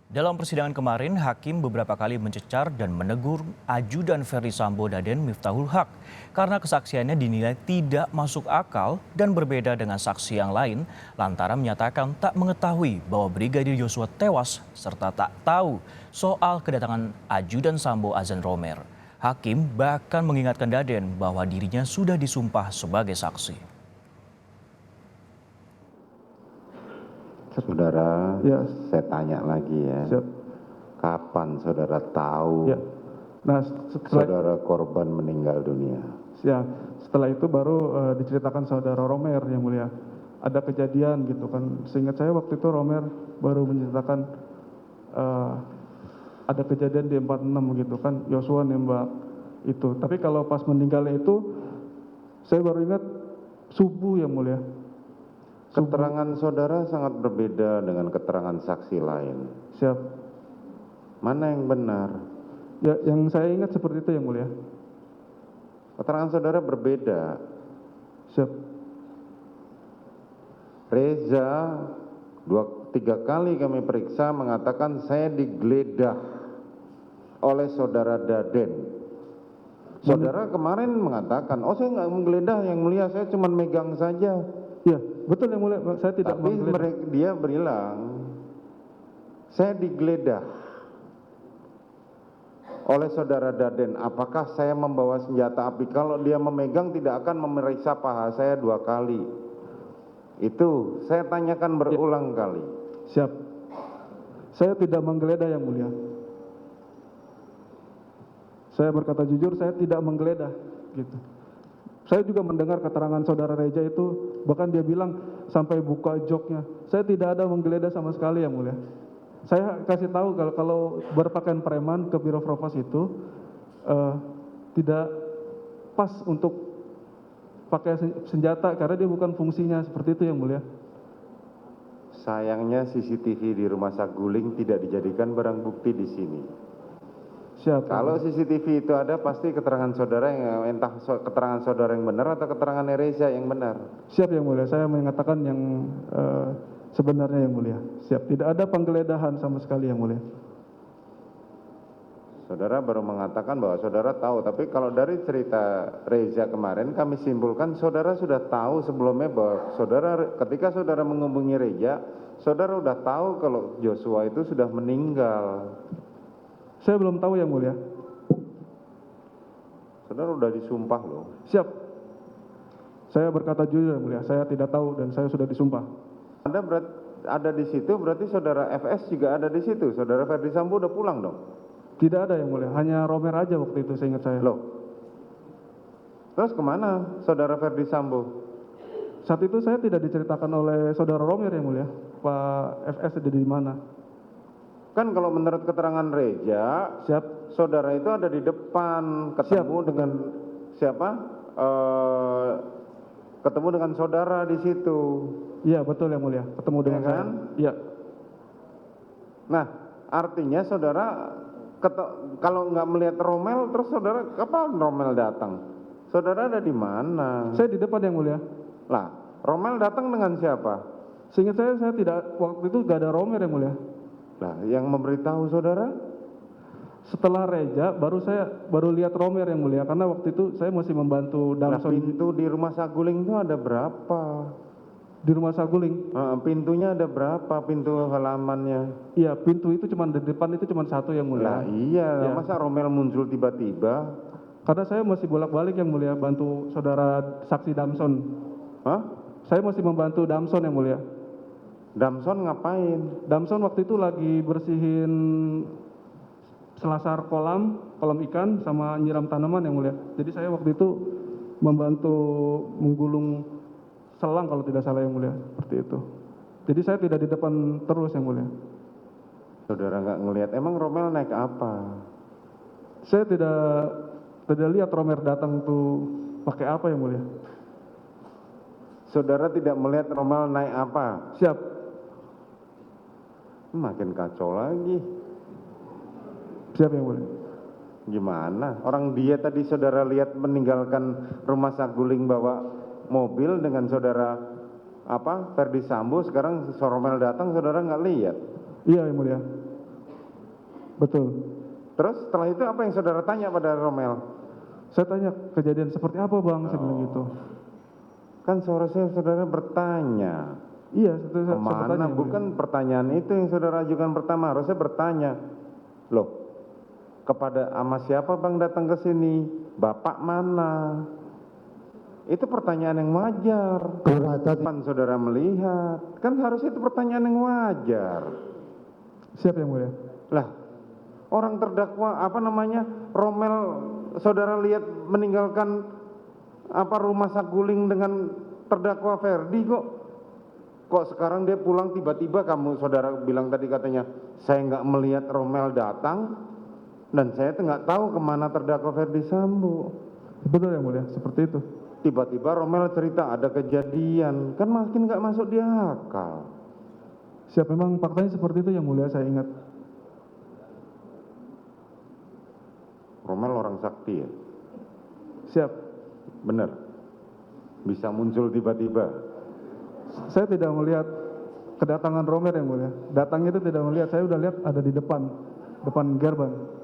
Dalam persidangan kemarin, hakim beberapa kali mencecar dan menegur ajudan Ferdy Sambo Daden Miftahul Haq karena kesaksiannya dinilai tidak masuk akal dan berbeda dengan saksi yang lain lantaran menyatakan tak mengetahui bahwa Brigadir Yosua tewas serta tak tahu soal kedatangan ajudan Sambo Azan Romer. Hakim bahkan mengingatkan Daden bahwa dirinya sudah disumpah sebagai saksi. Saudara, Ya, saya tanya lagi ya. siap. Kapan saudara tahu Ya. Nah, setelah saudara korban meninggal dunia? ya, setelah itu baru diceritakan saudara Romer yang mulia. Ada kejadian gitu kan. Seingat saya waktu itu Romer baru menceritakan ada kejadian di 46 gitu kan. Yosua nembak itu. Tapi kalau pas meninggalnya itu saya baru ingat subuh yang mulia. Keterangan saudara sangat berbeda dengan keterangan saksi lain. Siap. Mana yang benar? Ya, yang saya ingat seperti itu yang mulia. Keterangan saudara berbeda. Siap. Reza 3 kali kami periksa mengatakan saya digeledah oleh saudara Daden. Saudara kemarin mengatakan, oh saya nggak menggeledah yang mulia, saya cuma megang saja. Ya, betul yang mulia. Saya tidak Tapi menggeledah. dia bilang, saya digeledah oleh saudara Daden. Apakah saya membawa senjata api? Kalau dia memegang tidak akan memeriksa paha saya 2 kali. Itu saya tanyakan berulang kali. Siap. Saya tidak menggeledah yang mulia. Saya berkata jujur, saya tidak menggeledah gitu. Saya juga mendengar keterangan saudara Reja itu, bahkan dia bilang sampai buka joknya. Saya tidak ada menggeledah sama sekali yang mulia. Saya kasih tahu kalau berpakaian preman ke Biro Propos itu tidak pas untuk pakai senjata karena dia bukan fungsinya seperti itu yang mulia. Sayangnya CCTV di rumah Saguling tidak dijadikan barang bukti di sini. Siap. Kalau CCTV itu ada, pasti keterangan saudara yang entah keterangan saudara yang benar atau keterangan Reza yang benar. Siap yang mulia, saya mengatakan yang sebenarnya yang mulia. Siap, tidak ada penggeledahan sama sekali yang mulia. Saudara baru mengatakan bahwa saudara tahu, tapi kalau dari cerita Reza kemarin kami simpulkan saudara sudah tahu sebelumnya bahwa ketika saudara menghubungi Reza, saudara sudah tahu kalau Joshua itu sudah meninggal. Saya belum tahu yang mulia. Saudara sudah disumpah loh. Siap. Saya berkata jujur yang mulia, saya tidak tahu dan saya sudah disumpah. Anda ada di situ, berarti saudara FS juga ada di situ. Saudara Ferdy Sambo udah pulang dong? Tidak ada yang mulia, hanya Romer aja waktu itu seingat saya. Loh, terus kemana saudara Ferdy Sambo? Saat itu saya tidak diceritakan oleh saudara Romer yang mulia, Pak FS ada di mana. Kan kalau menurut keterangan Reza, Siap. saudara itu ada di depan, ketemu dengan siapa? Ketemu dengan saudara di situ. Iya betul yang mulia, ketemu dengan kan? saya. Iya. Nah, artinya saudara kalau nggak melihat Romel, terus saudara kapan Romel datang? Saudara ada di mana? Saya di depan yang mulia. Lah, Romel datang dengan siapa? Seingat saya tidak, waktu itu gak ada Romer yang mulia. Lah, yang memberitahu saudara? Setelah Reja, saya baru lihat Romer yang mulia, karena waktu itu saya masih membantu Nah, Damson pintu di rumah Saguling itu ada berapa? di rumah Saguling. Pintunya ada berapa? Pintu halamannya? Iya, pintu itu cuma di depan itu cuma satu yang mulia. Lah iya, Ya. masa Romel muncul tiba-tiba? Karena saya masih bolak-balik yang mulia, bantu saudara saksi Damson. Hah? Saya masih membantu Damson yang mulia. Damson ngapain? Damson waktu itu lagi bersihin selasar kolam ikan sama nyiram tanaman yang mulia. Jadi saya waktu itu membantu menggulung selang kalau tidak salah yang mulia, seperti itu. Jadi saya tidak di depan terus yang mulia. Saudara nggak ngelihat, emang Romel naik apa? Saya tidak lihat Romer datang tuh pakai apa yang mulia. Saudara tidak melihat Romel naik apa? Siap. Makin kacau lagi. Siap yang mulia. Gimana? Orang dia tadi saudara lihat meninggalkan rumah Saguling bawa mobil dengan saudara Ferdy Sambo, sekarang Romel datang saudara nggak lihat? Iya yang mulia. Betul. Terus setelah itu apa yang saudara tanya pada Romel? Saya tanya kejadian seperti apa bang, saya bilang gitu. Kan seharusnya saudara bertanya. Iya, saya bertanya. Kemana? yang Bukan mulia. pertanyaan itu yang saudara ajukan pertama. Harusnya bertanya. Loh, kepada ama siapa bang datang ke sini? Bapak mana? Itu pertanyaan yang wajar. Kapan saudara melihat? Kan harusnya itu pertanyaan yang wajar. Siap yang mulia. Lah, orang terdakwa Romel saudara lihat meninggalkan rumah Saguling dengan terdakwa Ferdi kok. Kok sekarang dia pulang tiba-tiba kamu saudara bilang tadi katanya saya nggak melihat Romel datang dan saya nggak tahu kemana terdakwa Ferdi Sambo. Betul yang mulia, seperti itu. Tiba-tiba Romel cerita ada kejadian, kan makin nggak masuk di akal. Siap, memang faktanya seperti itu yang mulia, saya ingat. Romel orang sakti ya, Siap. benar. Bisa muncul tiba-tiba. Saya tidak melihat kedatangan Romer yang mulia. Datang itu tidak melihat, saya udah lihat ada di depan gerbang.